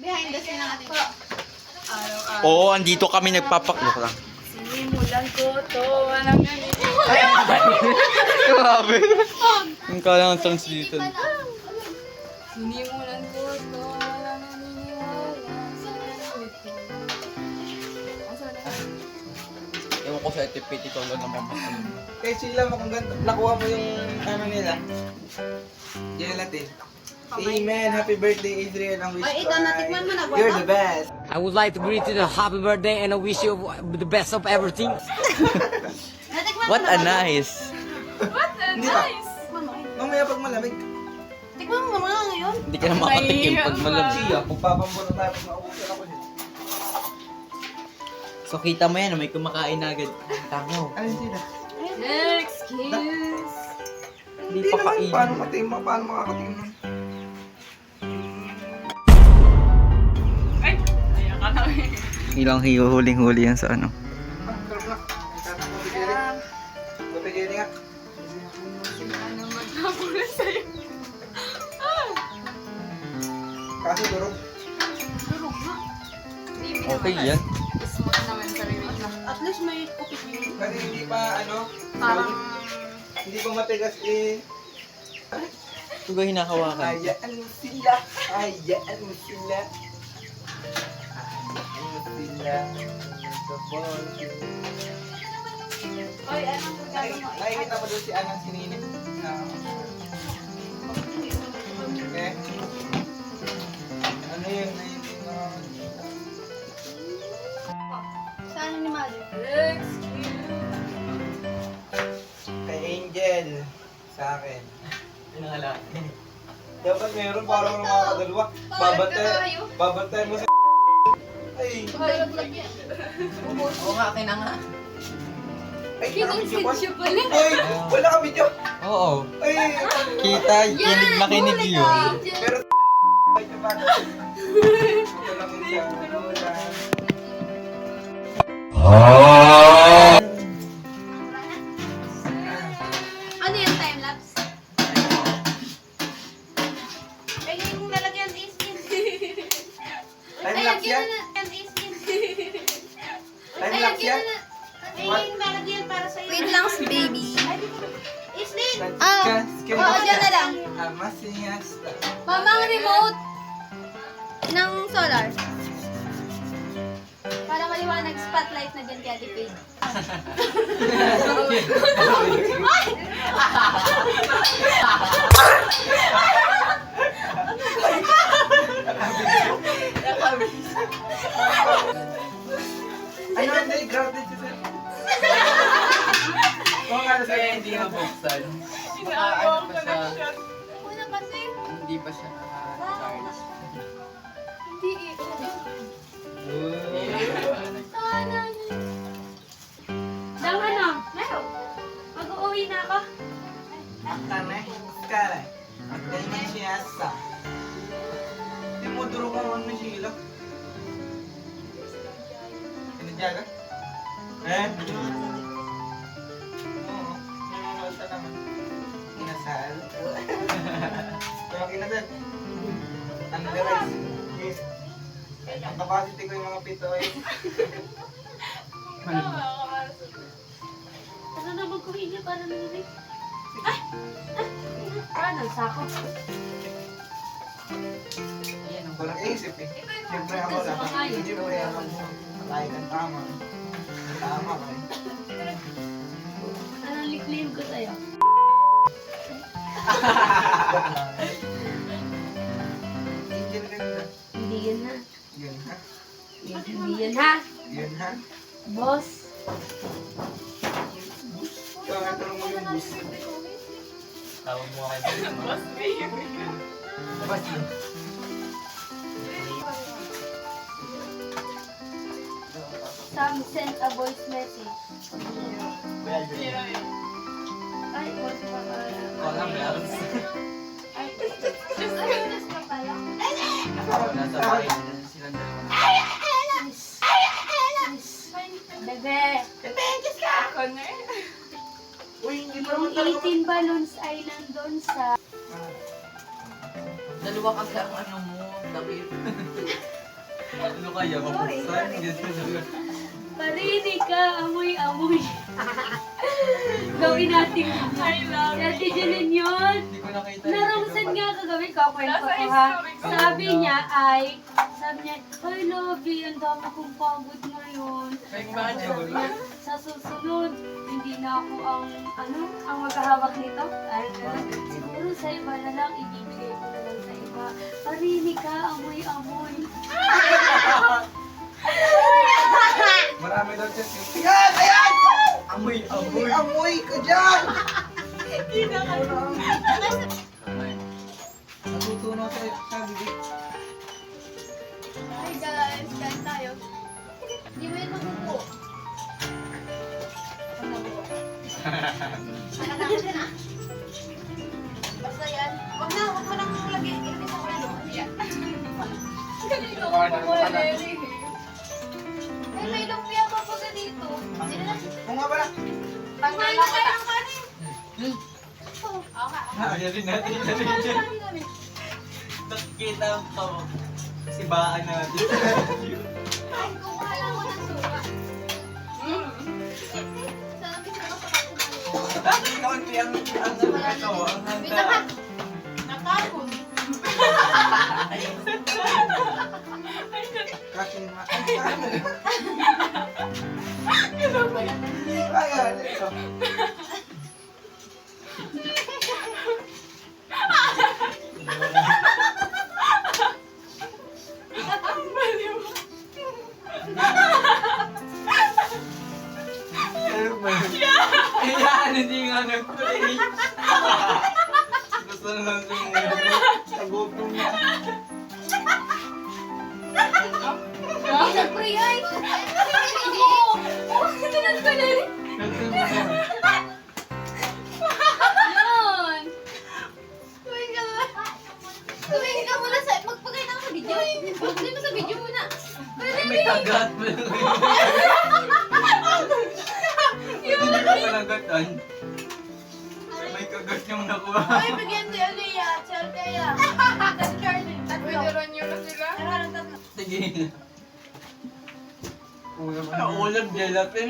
Behind the scene natin po. Oo, andito kami nagpapaklok lang. Sinimulan ko to. Walang ganito. Grabe. Ang kalang sounds dito. Sinimulan ko to. Walang naniniwala sa ganito. Ewan ko sa etipit, ikaw lang naman makalim. Kaya sila mo kung ganito, nakuha mo yung ano nila. Gelatin. Amen. Happy birthday, Adrian. Ang wish Ay, ko ito, natikman mo na, Guado? You're the best. I would like to greet you the happy birthday and I wish you the best of everything. Natikman mo What na a ba? nice. What a Hindi pa. nice. Mamaya pag malamig. Tikman mo mga ngayon. Hindi ka na makatikim pag malamig. Siya, magpapambuno tayo pag maubusan ako dyan. So kita mo yan, may kumakain na agad. Tamo. Alin sila? Excuse. Hindi pa naman. kain. Paano makakatingin nun? Ilang huling-huli yan sa ano. Sarap na. Kapigili nga. Ano magkakula sa'yo? Kaso durog. Durog na. Okay yan. Smooth naman sa rin. At least may kupit yun. Kasi hindi pa ano, Parang... hindi pa matigas eh. Ito ba hinahawakan? Hayaan mo sila. Hayaan mo sila. Oy, anong gagawin mo? Nakikita mo doon si Anang sininip. Okay. Ano yun? Saan ni Mother? Kay Angel. Sa akin. Pinangala. Dapat meron parang makakadalawa. Babantay mo si ay. Oo nga, kina nga. Ay, nakabidyo pa. Kinonsidyo pala. Ay, wala ka video. Oo. Ay, Kita, kinig makinig yun. pero ay, kapag. Ito lang yung siya. Ano yung time-lapse? Ay, yung lalagyan is in. Time-lapse yan? Time-lapse yan? Ay, yung lalagyan para sa iyo. Wait lang, baby. Islin! Oo, dyan na lang. Masiyasta. Mama, ang remote ng solar. Para maliwanag spotlight na dyan kay Ate Faye. Ano, hindi, grounded si Sir. Kung ano sa'yo, hindi mabuksan. Sinabang ko na siya. Una kasi, Hindi pa siya naka-charge. hindi sana. Dama na. Meron. Mag-uwi na ako. Tama, kare. At dahil man siyasta. Hindi mo duro ka mo sila. Pinadyaga? Eh? Oo. Nanonood ka naman. Inasal. Kaya kinasal. Ang garay. Ang capacity ko yung mga pito eh. Ano na mag-uwi niya para narinig? Paano? Sako. Ayan ang Walang isip eh. Siyempre ako lang. Hindi mo yan ang patay ng tama. Tama ka eh. Anong nickname ko sa'yo? Angel ganda. Hindi yan ha. Yun ha? Hindi yan ha. Yun ha? Boss. Kaya tanong mo yung bus. tawag mo kay Boss baby. Bus yun. Sam sent a voice message. Ay, voice pa pala. Walang bells. Ay, just pa pala. Nasa bahay na silang dalawa. Bebe. Ako na eh. Uy, hindi mo Yung 18 balloons ay nandun sa... Dalawa kasi ang ano mo, David. Ano kaya, mabuksan? Parinig ka, amoy-amoy. Gawin natin. Ate Jeline yun. Hindi ko nakita. Narungsan nga kagabi, kakwento ko ha. Sabi niya, I love you, ang dami kong pagod ngayon. May bakit siya Sabi niya, sa susunod, hindi na ako ang maghahawak nito. Ay, siguro sa iba na lang, ibibigay ko na lang sa iba. Parinig ka, amoy-amoy. Marami daw dyan. Ayan! Ayan! Amoy, amoy. Amoy ko dyan! Natutunaw tayo sa bibig. Hi guys, kain tayo. Hindi mo yan mabubuo. Basta yan. Wag mo nang lagay. Ilagay sa ulo. Yan. Ganito ko po, Larry. Ay, may lumpia pa po dito. Kung nga pala. Tanggal na kayo ng kanin. Ayan rin natin. Nakikita ko. Sibaan natin. Ay, kumuha lang ko ng suka. Sana may suka pa ako. Bakit kaunti ang ito, ang handa. Nakakon. Kasi Ayan, ito. Ayan, hindi nga nagkulay. Gusto na lang sumunod. Nagutom na. Isang pre ay. Hindi. Tinan ko na rin. Yun. Tuwing ka muna. Tuwing ka muna sa... Magpagay na ako sa video. Magpagay mo sa video muna. May kagat mo lang. Hindi ko malagatan. May kagat yung nakuha. Ay, bigyan si Aliyah. Chel kaya. Tatlo. Pwede na sila? Tatlo. Sige. Ulam Ulam gelatin.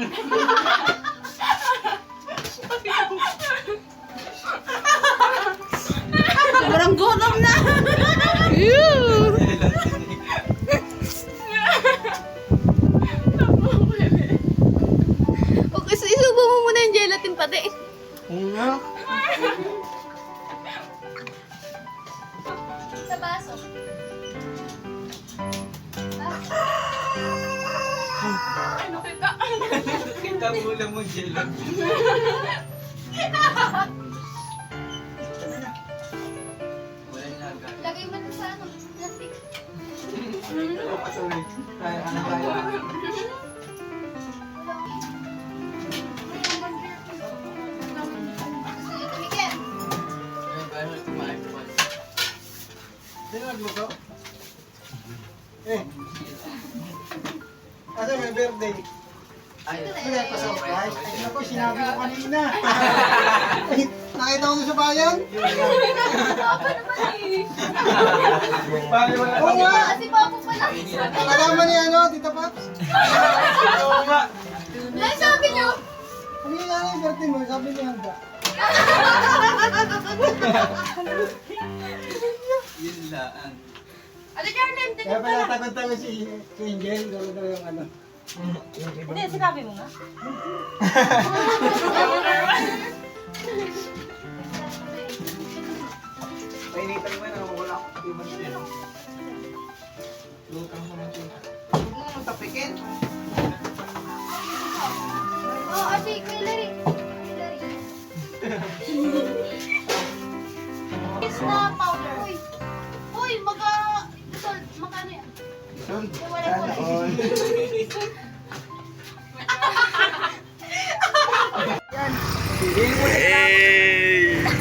Sobrang gutom na. Okay, so isubo mo muna yung gelatin pati. Nga. Sa baso. Ano kita? Kita mo ulam mo gelatin. Wala na agad. Lagay mo na sa ano, plastic. Sorry. Kaya ano tayo? Gusto niyo tumikin? Ay, kumain ko pa. Sino nagluto? Kasi may birthday. Ay, Kaya pa surprise. Ay, naku, sinabi ko kanina. Ay, nakita ko doon sa bayan. Papa naman eh. Bali wala. Oo nga, si Papa pala. Kasama ni ano, Tita Paps? Oo nga. Dahil sabi niyo, Ano yung nanay birthday mo? Sabi niya handa. yun lang. Ate Carlin, Kaya pala takot-takot si Angel. Dalo-dalo yung ano. Hindi, sinabi mo nga. Painitan mo yun, wala akong timan din. Lutang mo natin. Huwag mo tapikin. oh, ate, Kuya Larry. Is na powder. Uy, uy, magkano yan? Son, Wala po. sana all. Yan. Hindi mo na kailangan.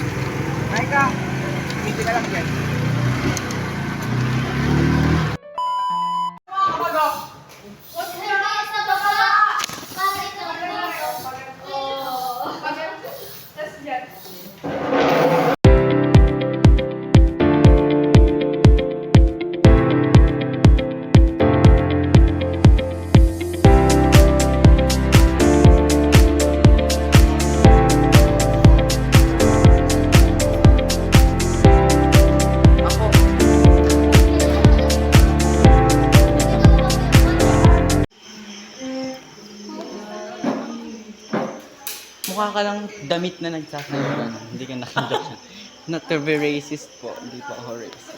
Ay ka. Hindi ka lang yan. Sa baba. Bakit ka? mukha ka lang damit na nagsasayo ka na. Hindi ka nakita. Not to be racist po. Hindi po ako racist.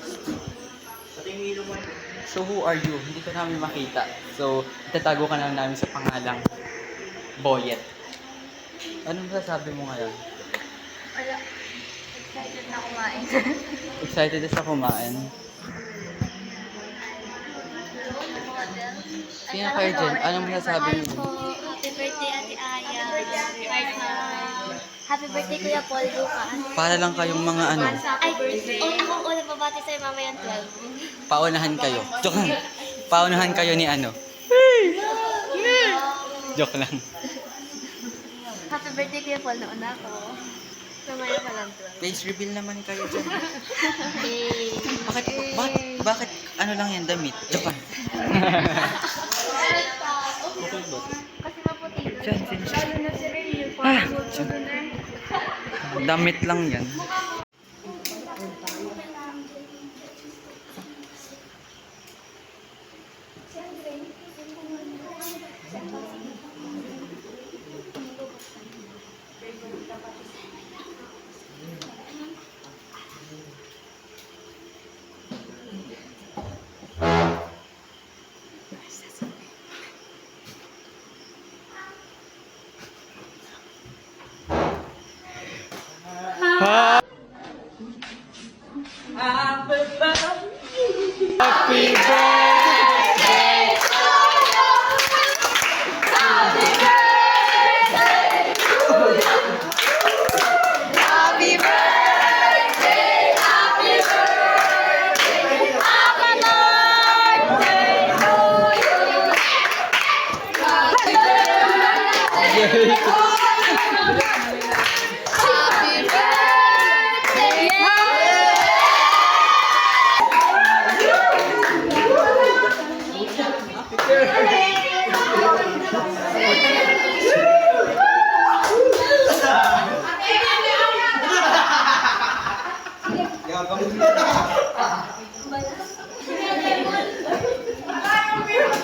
So who are you? Hindi ka namin makita. So itatago ka na namin sa pangalang Boyet. Anong masasabi mo ngayon? Wala. Excited na kumain. Excited na siya kumain. Sino kayo dyan? Anong masasabi Mahal mo? po. Happy birthday, Ate Aya. Happy birthday, Kuya Paul Lucas. Para lang kayong mga ano, Ay, una babati sa'yo mamaya 12. paunahan kayo. Joke lang. Paunahan kayo ni ano. Joke lang. Happy birthday, Kuya Paul. Nauna ako. Mamaya pa lang 12. Face reveal naman kayo dyan. Bakit ano lang yan, damit? Joke lang. Kasi maputi. Dyan, damit lang yan. Happy birthday! Happy birthday! Happy birthday! Happy birthday to you! Happy birthday! Happy birthday!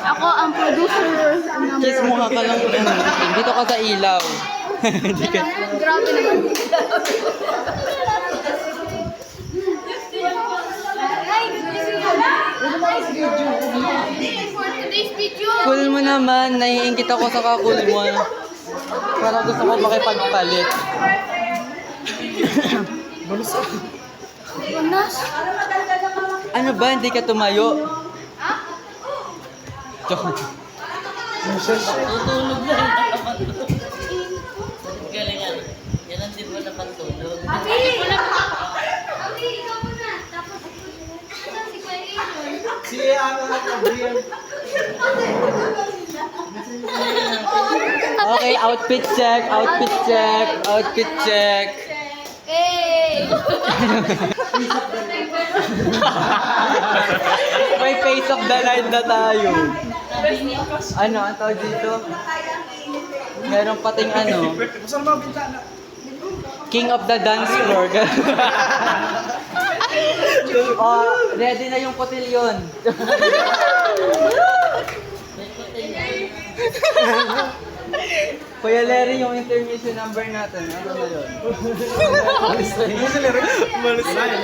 Ako ang producer. Kiss mo ka lang. Dito ka sa ilaw. Hindi ka. Grabe naman. Cool mo naman. Naiingkit ako sa kakul mo. Para gusto ko makipagpalit. Ano ba? Hindi ka tumayo? Joke. Tutulog na rin nakapantulog. Galingan. Yan ang di mo napantulog. Si Brian. Okay, outfit check. Outfit check. Outfit check. Hey! May face of the night na tayo. Ano, ang tawag dito? Meron pating ano, Saan ba bintana? King of the dance floor. Oh, ready na yung kotilyon. Kuya Larry, yung intermission number natin. Ano na yun? Malis na yun.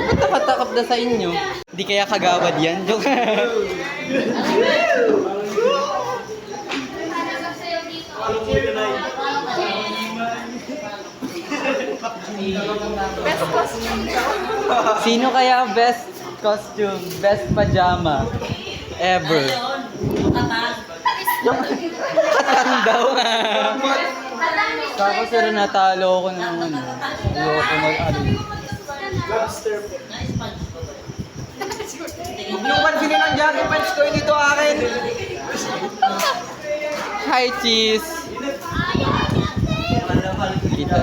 Ba't nakatakap na sa inyo? Hindi kaya kagawad yan? Joke. Sino kaya ang best costume, best pajama ever? Yung katang daw. Kako sir, natalo ako ng ano. Ayoko mag-ano. Huwag niyong pansinin ang jogging pants ko, dito akin. Hi, cheese! Kita.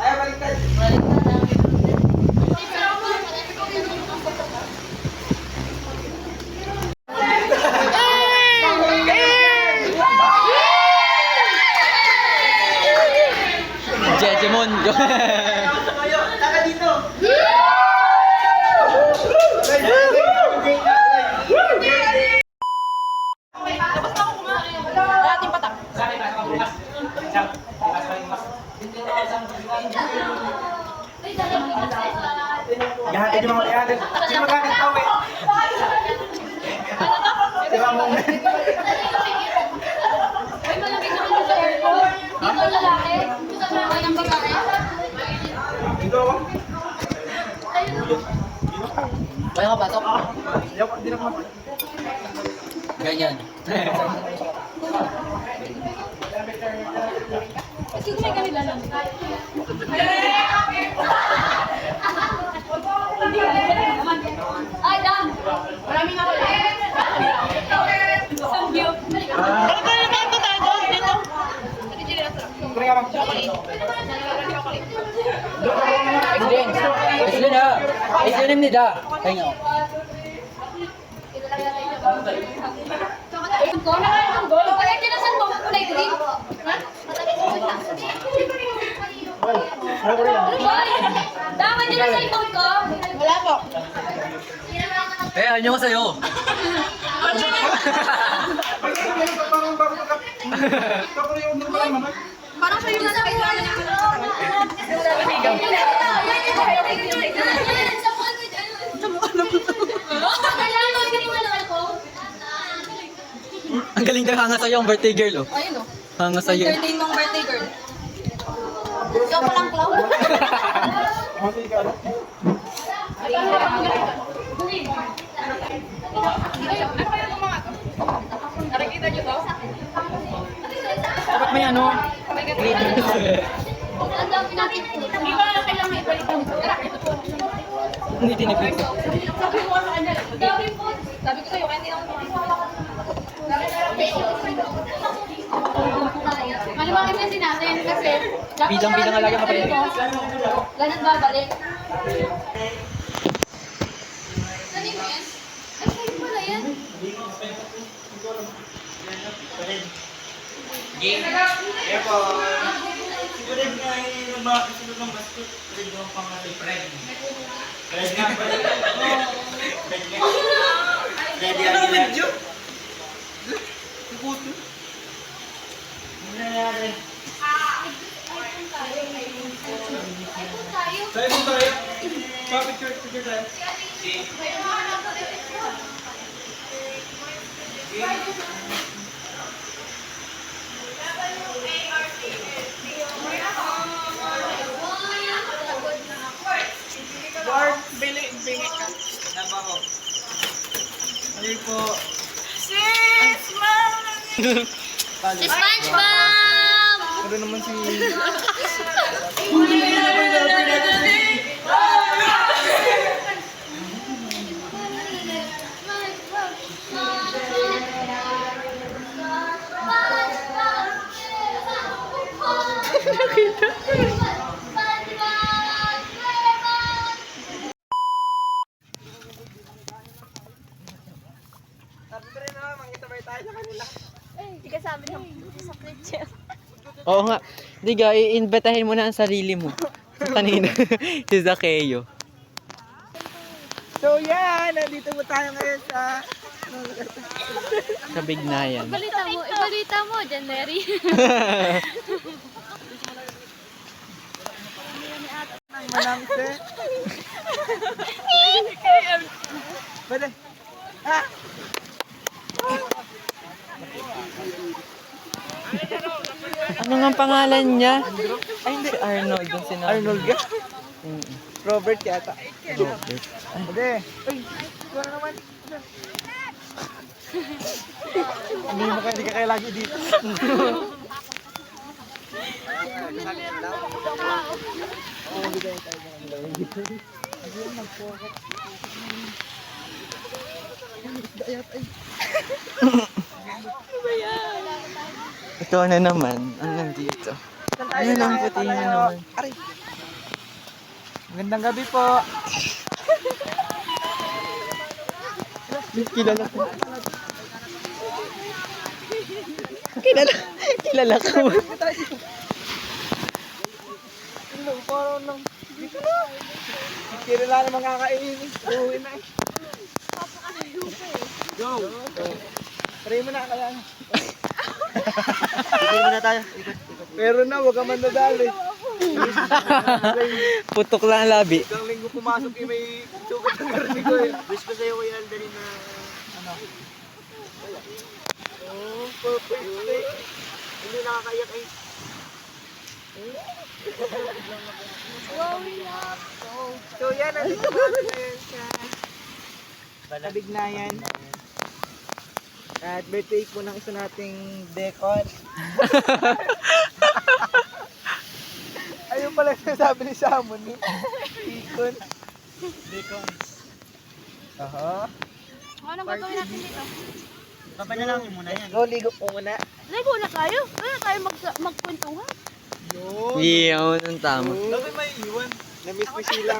Ayaw, baliktad. Ihatid yung mga ihatid. Sino maghatid pa, we? Diba mo? Ay, malaki naman sa airport. Dito lalaki. Sa mga ng babae. Dito ako. Kaya ka pasok? Hindi na ako. Ganyan. Sige, may kanila lang. Ay, Dan! Maraming ako lang. Sanggyo. Kunin ka, ma'am. Islin! Islin ha! Islin nila! Ay nga. Ko na kayo ng goal. Pagka tinasan mo, kulay green. Ha? Ano ba? Dapat nila sa ipon ko. Wala po. Eh, ano ko sa'yo? Parang sa'yo na lang kayo. Ang galing daw hanga sa'yo ang birthday girl, oh. Ayun o. Hanga sa'yo. Entertain ng birthday girl. Ikaw palang clown. Nakikita niyo to? Dapat may ano? Ang dami natin po. Hindi ba kailangan ibalik yung Hindi tinipid. Sabi mo sa kanya. Dami po. Sabi ko sa'yo, kaya hindi ako Maliwanag na din natin kasi Bidang-bidang alaga ka pa rin. ganun babalik. Saan mo yan? Ay, sa'yo pala yan. Sunod nga yung mga kasunod ng basket. Sunod yung pangalan. Fred. Fred nga pa rin. Fred nga. Fred nga. Ano medyo? Puto. Muna natin. Tayo mo tayo. Picture tayo. Bart, bingi ka. Nabaho. Ano po? SpongeBob! Ano naman si... Sabi rin naman, makisabay tayo sa kanila. Hindi ka sabi ng sa picture. Oo nga. Di ga, iimbitahin mo na ang sarili mo. Kanina. Si Zaccheo. So yan, nandito mo tayo ngayon sa... Sa Bignayan. Ibalita mo, Jan Mary. Manamse. Pwede. Ha? Ano nga ang pangalan niya? Ay, hindi. Si Arnold. Yung sinabi. Arnold ka? Mm. Robert yata. Robert. Pwede. Uy, wala naman. Hindi ka kaya lagi dito. Ito na naman. Ang nandito. Ano lang puti na naman. Aray. Magandang gabi po. Kilala ko. Kilala ko. Hello, parang nang... Dito na. Kilala na mga kakainin. Uwi na eh. Go. Try mo na kaya. Ikot muna tayo. Ikot. Pero na, huwag ka man nadali. Putok lang ang labi. Isang linggo pumasok yung may sugat ng garni ko eh. Wish ko sa'yo Kuya Aldarin na ano. Oh, perfect day. Hindi nakakaiyak eh. So yan, nandito natin ngayon sa Kabignayan. At birthday po ng isa nating decor. Ayun pala yung sabi ni Samon ni Deacon. Deacon. Aha. Anong gagawin natin dito? Papanalangin muna yan. Go, ligo po muna. Ligo na tayo. Wala tayo magkwentuhan. Yun. Iyon ang tama. Sabi may iwan. Na-miss ni Sheila.